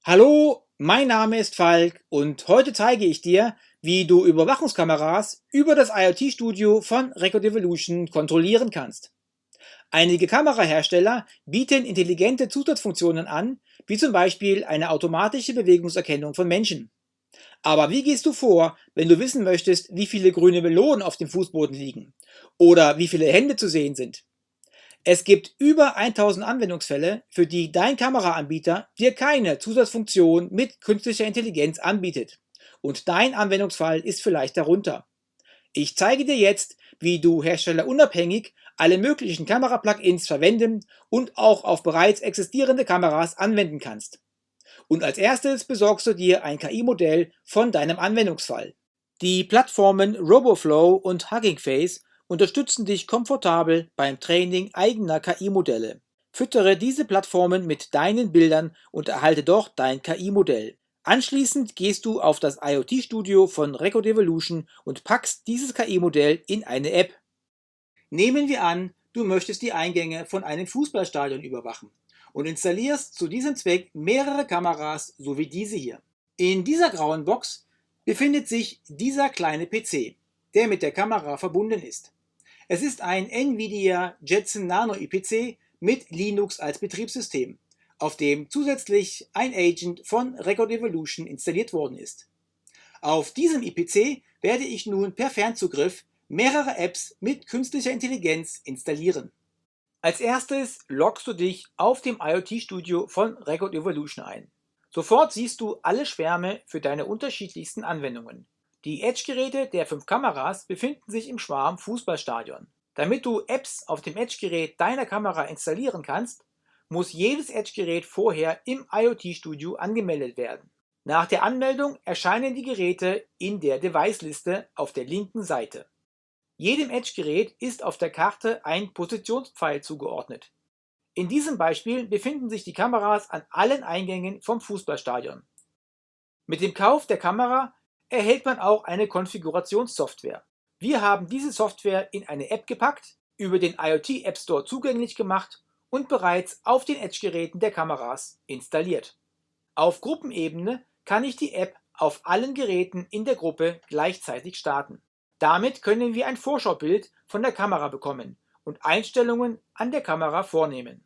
Hallo, mein Name ist Falk und heute zeige ich dir, wie du Überwachungskameras über das IoT-Studio von Record Evolution kontrollieren kannst. Einige Kamerahersteller bieten intelligente Zusatzfunktionen an, wie zum Beispiel eine automatische Bewegungserkennung von Menschen. Aber wie gehst du vor, wenn du wissen möchtest, wie viele grüne Melonen auf dem Fußboden liegen? Oder wie viele Hände zu sehen sind? Es gibt über 1000 Anwendungsfälle, für die dein Kameraanbieter dir keine Zusatzfunktion mit künstlicher Intelligenz anbietet. Und dein Anwendungsfall ist vielleicht darunter. Ich zeige dir jetzt, wie du herstellerunabhängig alle möglichen Kamera-Plugins verwenden und auch auf bereits existierende Kameras anwenden kannst. Und als erstes besorgst du dir ein KI-Modell von deinem Anwendungsfall. Die Plattformen RoboFlow und Hugging Face unterstützen dich komfortabel beim Training eigener KI-Modelle. Füttere diese Plattformen mit deinen Bildern und erhalte dort dein KI-Modell. Anschließend gehst du auf das IoT-Studio von Record Evolution und packst dieses KI-Modell in eine App. Nehmen wir an, du möchtest die Eingänge von einem Fußballstadion überwachen und installierst zu diesem Zweck mehrere Kameras, so wie diese hier. In dieser grauen Box befindet sich dieser kleine PC, der mit der Kamera verbunden ist. Es ist ein NVIDIA Jetson Nano IPC mit Linux als Betriebssystem, auf dem zusätzlich ein Agent von Record Evolution installiert worden ist. Auf diesem IPC werde ich nun per Fernzugriff mehrere Apps mit künstlicher Intelligenz installieren. Als erstes loggst du dich auf dem IoT-Studio von Record Evolution ein. Sofort siehst du alle Schwärme für deine unterschiedlichsten Anwendungen. Die Edge-Geräte der 5 Kameras befinden sich im Schwarm Fußballstadion. Damit du Apps auf dem Edge-Gerät deiner Kamera installieren kannst, muss jedes Edge-Gerät vorher im IoT-Studio angemeldet werden. Nach der Anmeldung erscheinen die Geräte in der Device-Liste auf der linken Seite. Jedem Edge-Gerät ist auf der Karte ein Positionspfeil zugeordnet. In diesem Beispiel befinden sich die Kameras an allen Eingängen vom Fußballstadion. Mit dem Kauf der Kamera erhält man auch eine Konfigurationssoftware. Wir haben diese Software in eine App gepackt, über den IoT App Store zugänglich gemacht und bereits auf den Edge-Geräten der Kameras installiert. Auf Gruppenebene kann ich die App auf allen Geräten in der Gruppe gleichzeitig starten. Damit können wir ein Vorschaubild von der Kamera bekommen und Einstellungen an der Kamera vornehmen.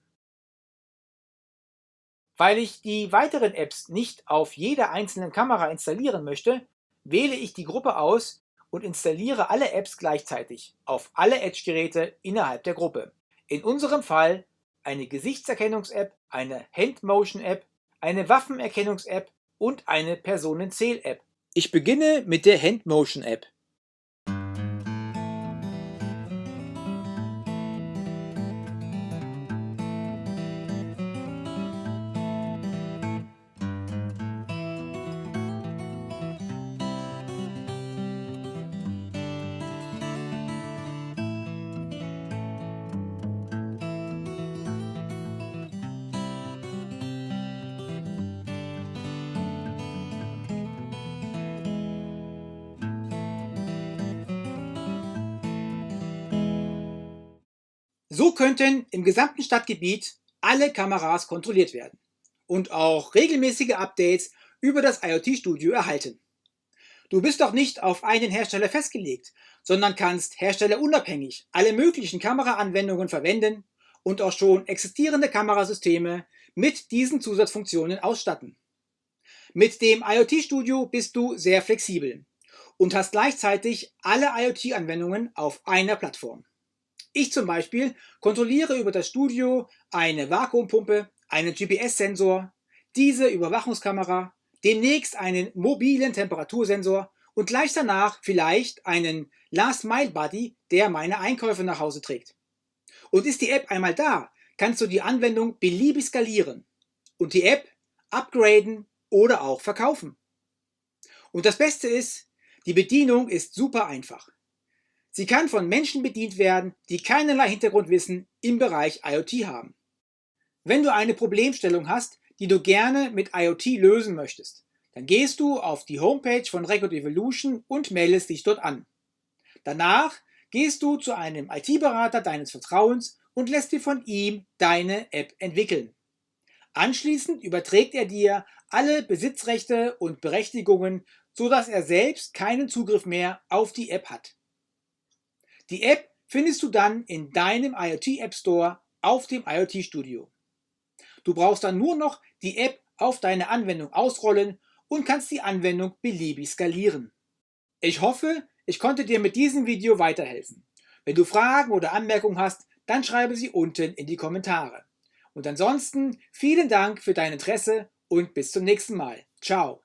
Weil ich die weiteren Apps nicht auf jeder einzelnen Kamera installieren möchte, wähle ich die Gruppe aus und installiere alle Apps gleichzeitig auf alle Edge-Geräte innerhalb der Gruppe. In unserem Fall eine Gesichtserkennungs-App, eine Hand-Motion-App, eine Waffenerkennungs-App und eine Personenzähl-App. Ich beginne mit der Hand-Motion-App. So könnten im gesamten Stadtgebiet alle Kameras kontrolliert werden und auch regelmäßige Updates über das IoT-Studio erhalten. Du bist doch nicht auf einen Hersteller festgelegt, sondern kannst herstellerunabhängig alle möglichen Kameraanwendungen verwenden und auch schon existierende Kamerasysteme mit diesen Zusatzfunktionen ausstatten. Mit dem IoT-Studio bist du sehr flexibel und hast gleichzeitig alle IoT-Anwendungen auf einer Plattform. Ich zum Beispiel kontrolliere über das Studio eine Vakuumpumpe, einen GPS-Sensor, diese Überwachungskamera, demnächst einen mobilen Temperatursensor und gleich danach vielleicht einen Last-Mile-Buddy, der meine Einkäufe nach Hause trägt. Und ist die App einmal da, kannst du die Anwendung beliebig skalieren und die App upgraden oder auch verkaufen. Und das Beste ist, die Bedienung ist super einfach. Sie kann von Menschen bedient werden, die keinerlei Hintergrundwissen im Bereich IoT haben. Wenn du eine Problemstellung hast, die du gerne mit IoT lösen möchtest, dann gehst du auf die Homepage von Record Evolution und meldest dich dort an. Danach gehst du zu einem IT-Berater deines Vertrauens und lässt dir von ihm deine App entwickeln. Anschließend überträgt er dir alle Besitzrechte und Berechtigungen, sodass er selbst keinen Zugriff mehr auf die App hat. Die App findest du dann in deinem IoT App Store auf dem IoT Studio. Du brauchst dann nur noch die App auf deine Anwendung ausrollen und kannst die Anwendung beliebig skalieren. Ich hoffe, ich konnte dir mit diesem Video weiterhelfen. Wenn du Fragen oder Anmerkungen hast, dann schreibe sie unten in die Kommentare. Und ansonsten vielen Dank für dein Interesse und bis zum nächsten Mal. Ciao.